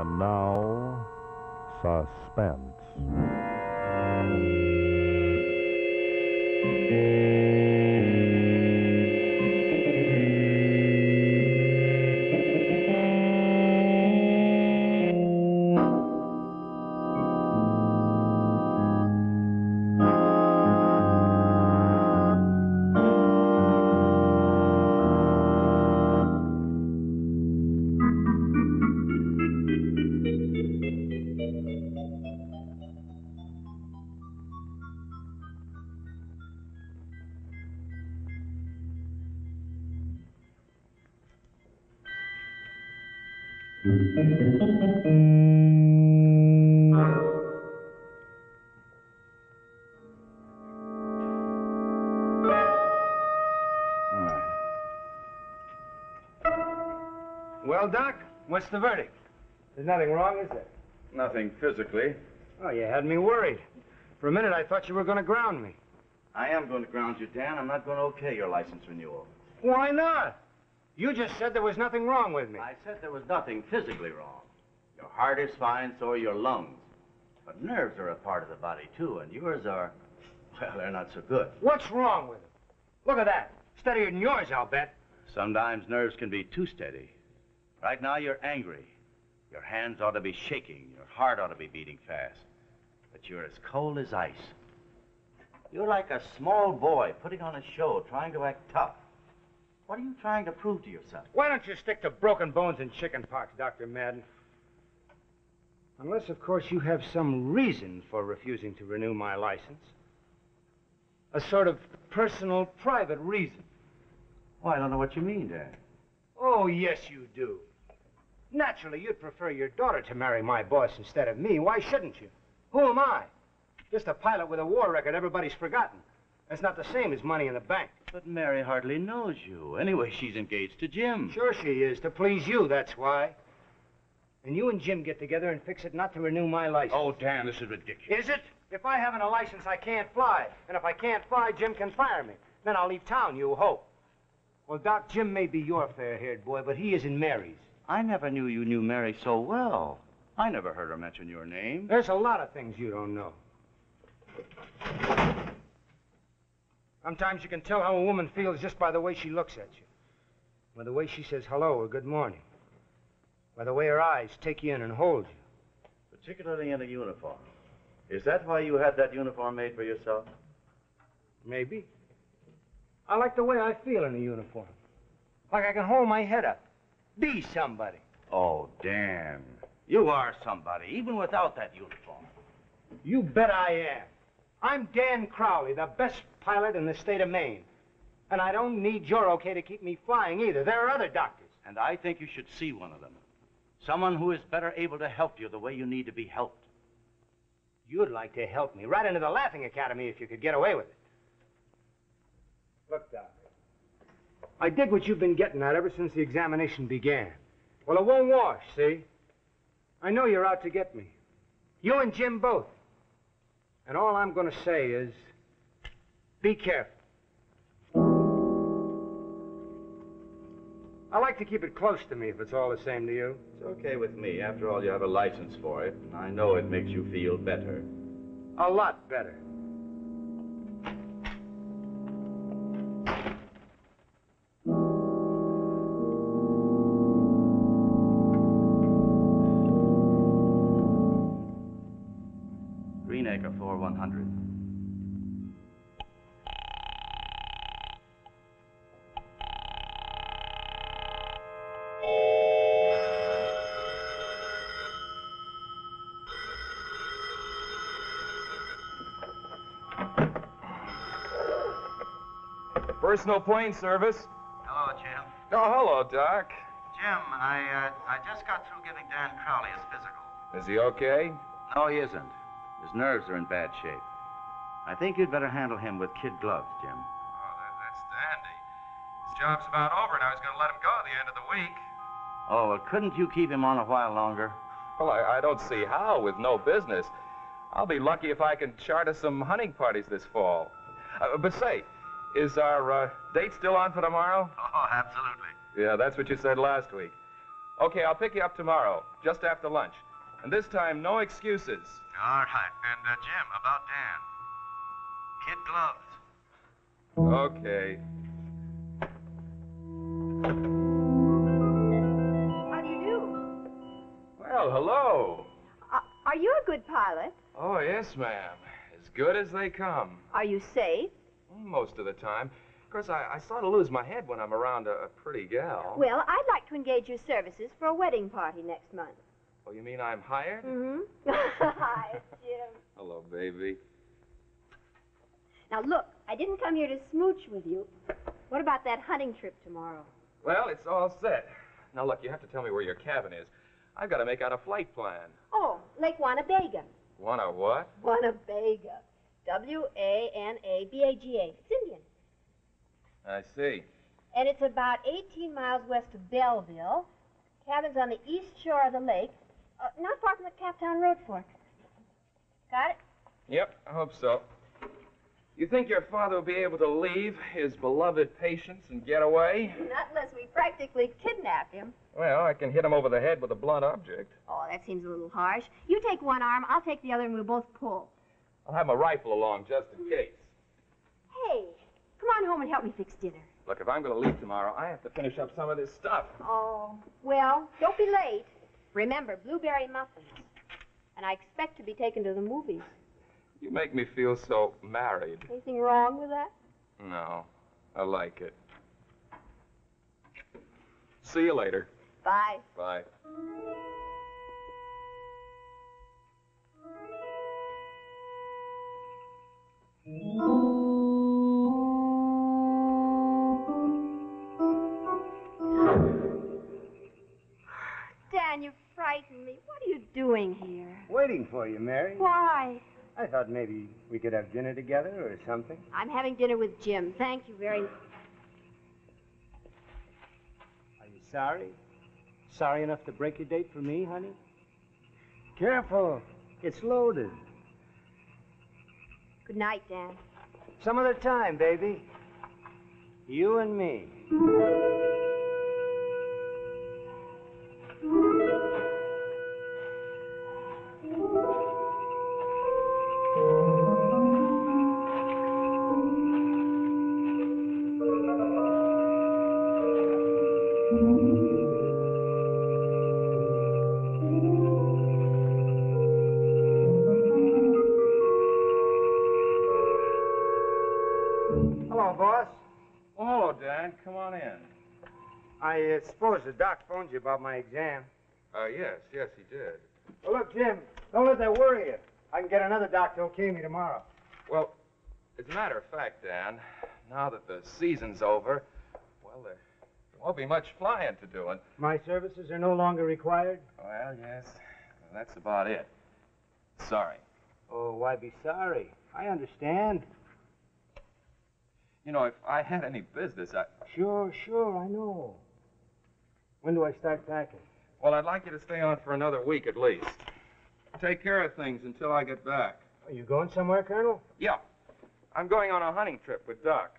And now, Suspense. Well, Doc, what's the verdict? There's nothing wrong, is there? Nothing physically. Oh, you had me worried. For a minute, I thought you were going to ground me. I am going to ground you, Dan. I'm not going to okay your license renewal. Why not? You just said there was nothing wrong with me. I said there was nothing physically wrong. Your heart is fine, so are your lungs. But nerves are a part of the body, too, and yours are, well, they're not so good. What's wrong with them? Look at that. Steadier than yours, I'll bet. Sometimes nerves can be too steady. Right now, you're angry. Your hands ought to be shaking. Your heart ought to be beating fast. But you're as cold as ice. You're like a small boy putting on a show, trying to act tough. What are you trying to prove to yourself? Why don't you stick to broken bones and chicken pox, Dr. Madden? Unless, of course, you have some reason for refusing to renew my license. A sort of personal, private reason. Oh, I don't know what you mean, Dan. Oh, yes, you do. Naturally, you'd prefer your daughter to marry my boss instead of me. Why shouldn't you? Who am I? Just a pilot with a war record everybody's forgotten. That's not the same as money in the bank. But Mary hardly knows you. Anyway, she's engaged to Jim. Sure she is, to please you, that's why. And you and Jim get together and fix it not to renew my license. Oh, Dan, this is ridiculous. Is it? If I haven't a license, I can't fly. And if I can't fly, Jim can fire me. Then I'll leave town, you hope. Well, Doc, Jim may be your fair-haired boy, but he isn't Mary's. I never knew you knew Mary so well. I never heard her mention your name. There's a lot of things you don't know. Sometimes you can tell how a woman feels just by the way she looks at you. By the way she says hello or good morning. By the way her eyes take you in and hold you. Particularly in a uniform. Is that why you had that uniform made for yourself? Maybe. I like the way I feel in a uniform. Like I can hold my head up. Be somebody. Oh, Dan. You are somebody, even without that uniform. You bet I am. I'm Dan Crowley, the best pilot in the state of Maine. And I don't need your okay to keep me flying either. There are other doctors. And I think you should see one of them. Someone who is better able to help you the way you need to be helped. You'd like to help me right into the Laughing Academy if you could get away with it. Look, Doc. I dig what you've been getting at ever since the examination began. Well, it won't wash, see? I know you're out to get me. You and Jim both. And all I'm going to say is, be careful. I like to keep it close to me if it's all the same to you. It's okay with me. After all, you have a license for it, and I know it makes you feel better. A lot better. Greenacre 4100. Personal plane service. Hello, Jim. Oh, hello, Doc. Jim, I just got through giving Dan Crowley his physical. Is he okay? No, he isn't. His nerves are in bad shape. I think you'd better handle him with kid gloves, Jim. Oh, that's dandy. His job's about over now. He's going to let him go at the end of the week. Oh, well, couldn't you keep him on a while longer? Well, I don't see how with no business. I'll be lucky if I can charter some hunting parties this fall. But say, is our date still on for tomorrow? Oh, absolutely. Yeah, that's what you said last week. Okay, I'll pick you up tomorrow, just after lunch. And this time, no excuses. All right. And, Jim, about Dan. Kid gloves. Okay. How do you do? Well, hello. Are you a good pilot? Oh, yes, ma'am. As good as they come. Are you safe? Most of the time. Of course, I sort of lose my head when I'm around a pretty gal. Well, I'd like to engage your services for a wedding party next month. Oh, you mean I'm hired? Mm-hmm. Hi, Jim. Hello, baby. Now, look, I didn't come here to smooch with you. What about that hunting trip tomorrow? Well, it's all set. Now, look, you have to tell me where your cabin is. I've got to make out a flight plan. Oh, Lake Wanabega. Wanna what? Wanabega. Wanabaga. It's Indian. I see. And it's about 18 miles west of Belleville. Cabin's on the east shore of the lake, not far from the Captown Road Fork. Got it? Yep, I hope so. You think your father will be able to leave his beloved patients and get away? Not unless we practically kidnap him. Well, I can hit him over the head with a blunt object. Oh, that seems a little harsh. You take one arm, I'll take the other, and we'll both pull. I'll have my rifle along just in case. Hey, come on home and help me fix dinner. Look, if I'm going to leave tomorrow, I have to finish up some of this stuff. Oh, well, don't be late. Remember, blueberry muffins. And I expect to be taken to the movies. You make me feel so married. Anything wrong with that? No, I like it. See you later. Bye. Bye. Dan, you frightened me. What are you doing here? Waiting for you, Mary. Why? I thought maybe we could have dinner together or something. I'm having dinner with Jim. Thank you very much. Are you sorry? Sorry enough to break your date for me, honey? Careful. It's loaded. Good night, Dan. Some other time, baby. You and me. Hello, boss. Oh, hello, Dan. Come on in. I suppose the doc phoned you about my exam. Yes, he did. Well, look, Jim, don't let that worry you. I can get another doc to okay me tomorrow. Well, as a matter of fact, Dan, now that the season's over, well, there won't be much flying to do. And My services are no longer required? well, yes, that's about it. Sorry. Oh, why be sorry? I understand. You know, if I had any business, Sure, I know. When do I start packing? well, I'd like you to stay on for another week at least. Take care of things until I get back. Are you going somewhere, Colonel? Yeah. I'm going on a hunting trip with Doc.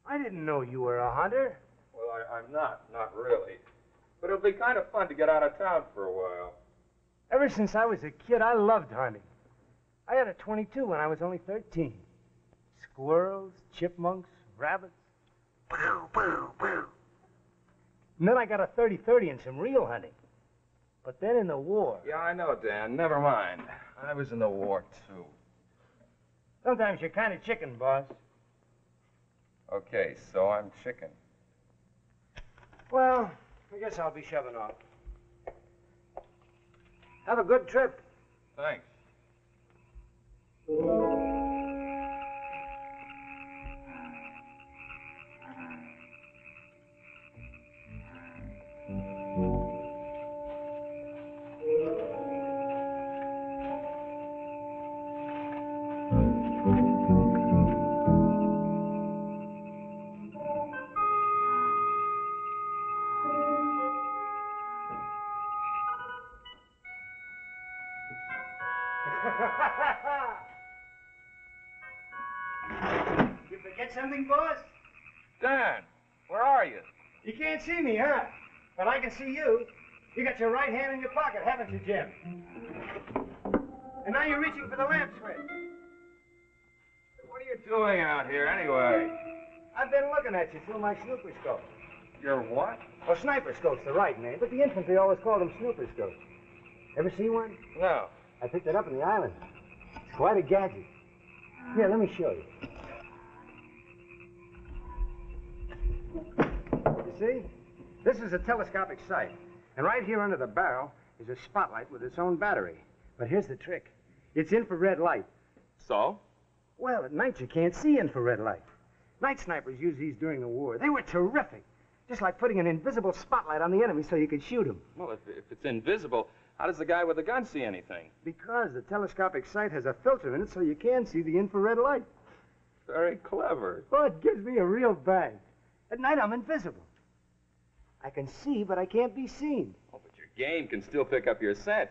I didn't know you were a hunter. Well, I'm not really. But it'll be kind of fun to get out of town for a while. Ever since I was a kid, I loved hunting. I had a .22 when I was only 13. Squirrels, chipmunks, rabbits. And then I got a 30-30 and some real hunting. But then in the war, Yeah, I know, Dan. Never mind. I was in the war, too. sometimes you're kind of chicken, boss. Okay, so I'm chicken. Well, I guess I'll be shoving off. Have a good trip. Thanks. You forget something, boss? Dan, where are you? You can't see me, huh? But I can see you. You got your right hand in your pocket, haven't you, Jim? And now you're reaching for the lamp switch. What are you doing out here, anyway? I've been looking at you through my snooper scope. Your what? Well, sniper scope's the right name, but the infantry always call them snooper scopes. Ever see one? No. I picked it up in the island. It's quite a gadget. Here, let me show you. You see? This is a telescopic sight. And right here under the barrel is a spotlight with its own battery. But here's the trick. It's infrared light. So? Well, at night you can't see infrared light. Night snipers used these during the war. They were terrific. Just like putting an invisible spotlight on the enemy so you could shoot him. Well, if it's invisible, how does the guy with the gun see anything? Because the telescopic sight has a filter in it so you can see the infrared light. Very clever. Oh, it gives me a real bang. At night I'm invisible. I can see, but I can't be seen. Oh, but your game can still pick up your scent.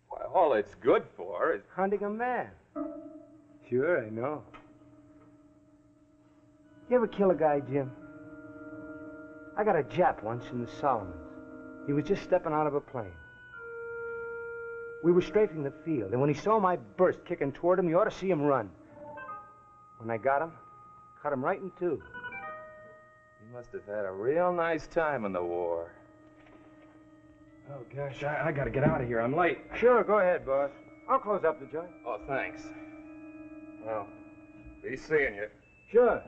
Why, all it's good for is... Hunting a man. Sure, I know. You ever kill a guy, Jim? I got a Jap once in the Solomons. He was just stepping out of a plane. We were strafing the field, and when he saw my burst kicking toward him, you ought to see him run. When I got him, cut him right in two. You must have had a real nice time in the war. Oh, gosh, I gotta get out of here. I'm late. Sure, go ahead, boss. I'll close up the joint. Oh, thanks. Well, be seeing you. Sure.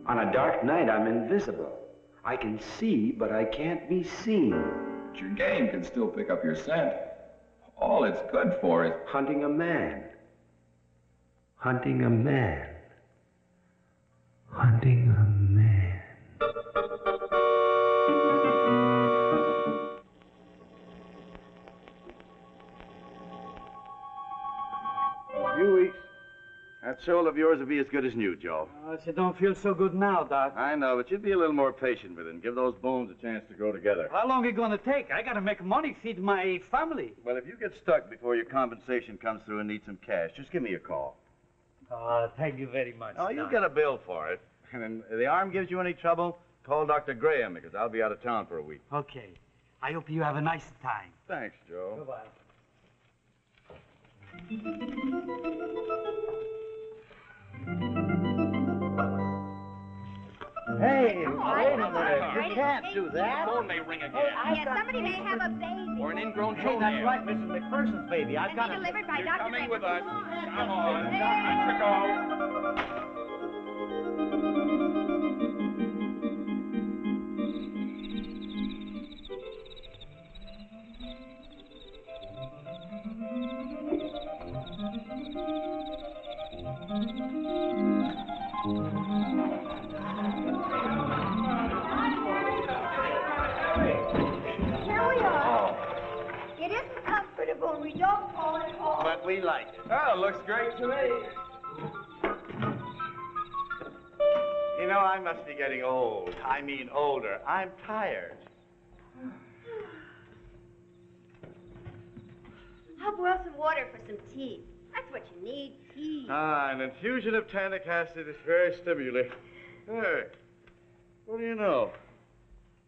On a dark night, I'm invisible. I can see, but I can't be seen. But your game can still pick up your scent. All it's good for is... Hunting a man. Hunting a man. Hunting a man. A few weeks. That shoulder of yours will be as good as new, Joe. She don't feel so good now, Doc. I know, but you'd be a little more patient with it and give those bones a chance to grow together. How long it gonna take? I gotta make money, feed my family. Well, if you get stuck before your compensation comes through and need some cash, just give me a call. Thank you very much. Oh, you Doc. get a bill for it. And if the arm gives you any trouble, call Dr. Graham, because I'll be out of town for a week. Okay. I hope you have a nice time. Thanks, Joe. Goodbye. Hey, Oh, wait a I'm minute. sorry. You can't do that. Phone may ring again. Yes, somebody may have a baby. Or an ingrown Hey, toenail. that's right, Mrs. McPherson's baby. I've And got be a... delivered by You're Dr. coming Graham. with us. Come on. Hey. Got to go. Here we are. It isn't comfortable, and we don't call it home. But we like it. Oh, looks great to me. You know, I must be getting old. I mean older. I'm tired. I'll boil some water for some tea. That's what you need, tea. An infusion of tannic acid is very stimulating. Hey, what do you know?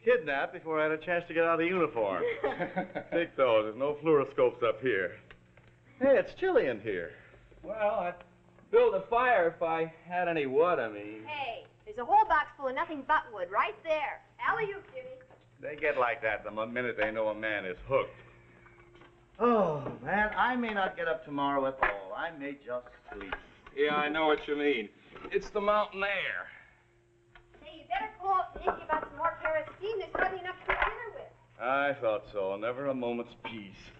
Kidnapped before I had a chance to get out of the uniform. Take those. There's no fluoroscopes up here. Hey, it's chilly in here. Well, I'd build a fire if I had any wood, I mean. Hey, there's a whole box full of nothing but wood right there. Alley-oop, Jimmy. They get like that the minute they know a man is hooked. Oh, man, I may not get up tomorrow at all. I may just sleep. Yeah, I know what you mean. It's the mountain air. Say, you better call Nicky about some more kerosene. There's hardly enough to cook dinner with. I thought so. Never a moment's peace.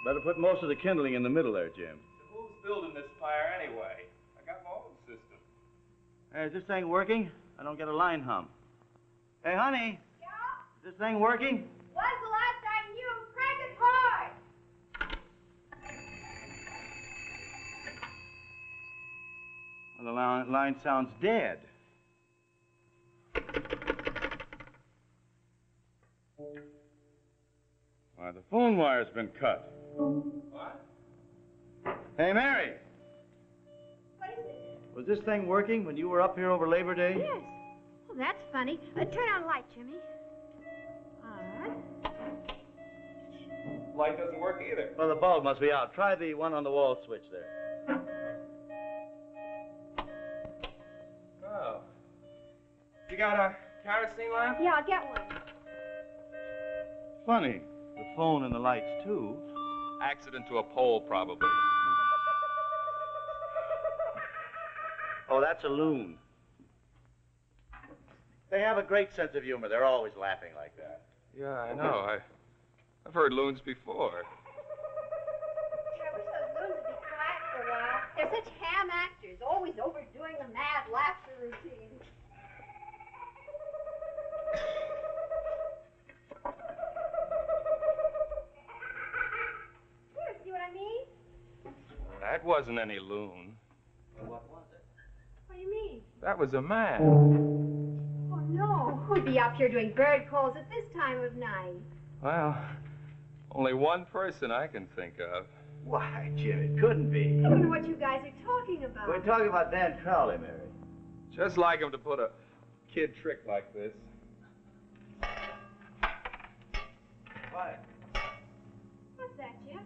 Better put most of the kindling in the middle there, Jim. Who's building this fire anyway? I got my own system. Hey, is this thing working? I don't get a line hum. Hey, honey. Yeah? Is this thing working? When's the last time you crank it hard? Well, the line sounds dead. Why, the phone wire's been cut. What? Hey, Mary. What is it? Was this thing working when you were up here over Labor Day? Yes. Well, that's funny. Turn on the light, Jimmy. All right. Light doesn't work either. Well, the bulb must be out. Try the one on the wall switch there. Oh. You got a kerosene lamp? Yeah, I'll get one. Funny. The phone and the lights, too. Accident to a pole, probably. Oh, that's a loon. They have a great sense of humor. They're always laughing like that. Yeah, I know. I've heard loons before. I wish those loons would be quiet for a while. They're such ham actors, always overdoing the mad laughter routine. Here, see what I mean? That wasn't any loon. What was it? What do you mean? That was a man. Oh, no. Who'd be up here doing bird calls at this time of night? Well, only one person I can think of. Why, Jim, it couldn't be. I don't know what you guys are talking about. We're talking about Dan Crowley, Mary. Just like him to put a kid trick like this. Why? What's that, Jim?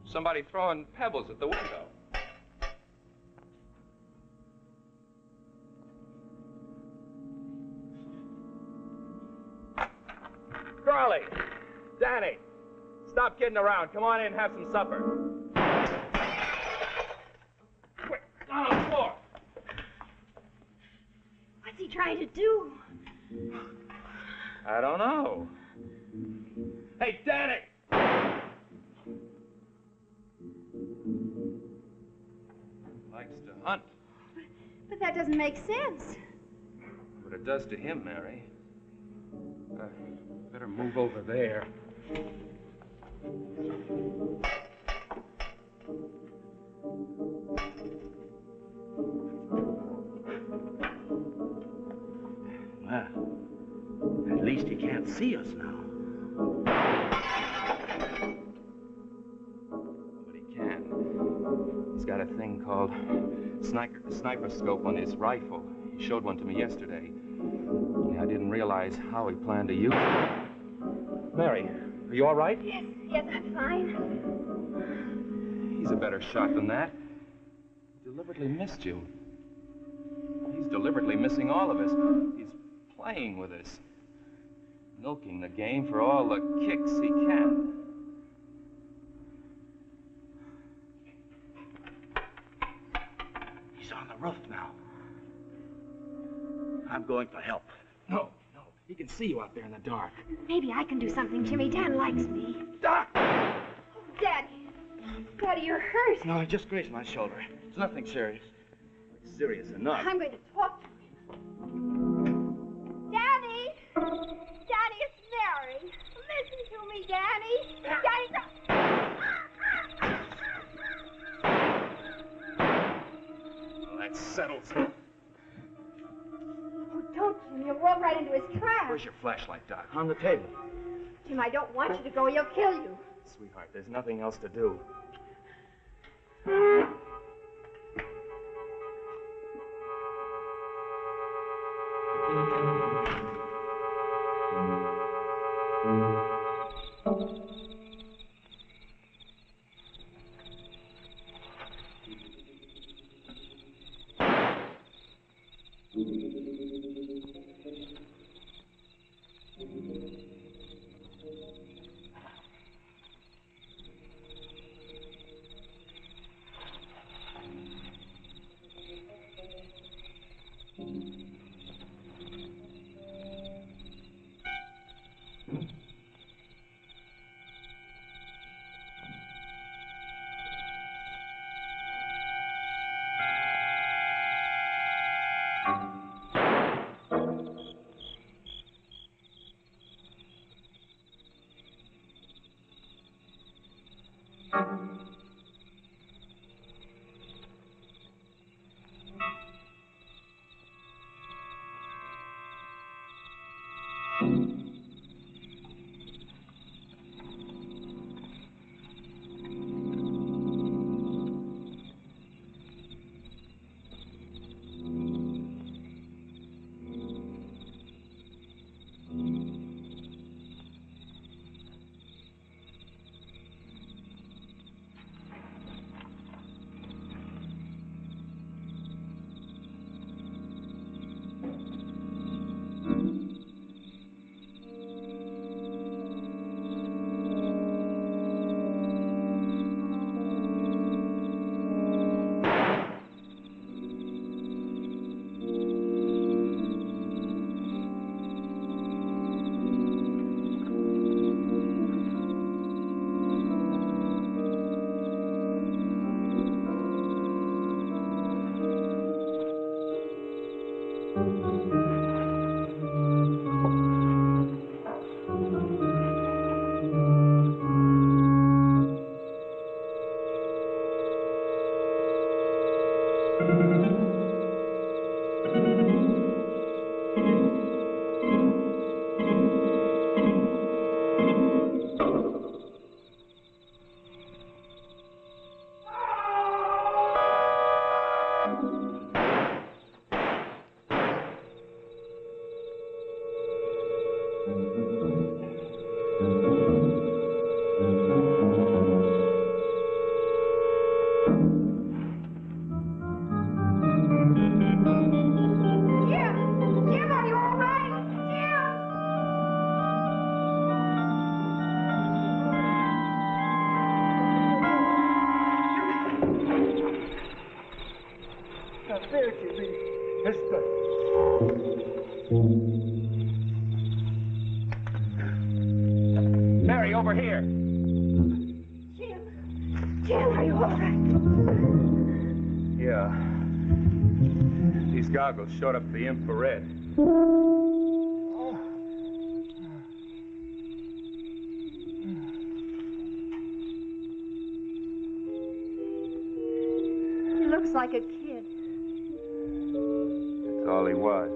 Somebody throwing pebbles at the window. Crowley! Danny! Stop kidding around. Come on in and have some supper. Quick, down on the floor. What's he trying to do? I don't know. Hey, Danny! Likes to hunt. But that doesn't make sense. But it does to him, Mary. Better move over there. Well, at least he can't see us now. But he can. He's got a thing called sniper scope on his rifle. He showed one to me yesterday. Only I didn't realize how he planned to use it. Mary, are you all right? Yes, I'm fine. He's a better shot than that. He deliberately missed you. He's deliberately missing all of us. He's playing with us. Milking the game for all the kicks he can. He's on the roof now. I'm going for help. No. He can see you out there in the dark. Maybe I can do something, Jimmy. Dan likes me. Doc! Daddy. Daddy, you're hurt. No, I just grazed my shoulder. It's nothing serious. It's serious enough. I'm going to talk to him. Daddy! Daddy, it's Mary. Listen to me, Daddy. Daddy, Well, that settles it. Oh, don't, Jim. You'll run right into his trap. Where's your flashlight, Doc? On the table. Jim, I don't want you to go. He'll kill you. Sweetheart, there's nothing else to do. Mary, over here. Jim, are you all right? Yeah. These goggles showed up the infrared. He looks like a kid. That's all he was.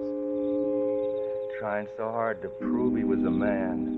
Trying so hard to prove he was a man.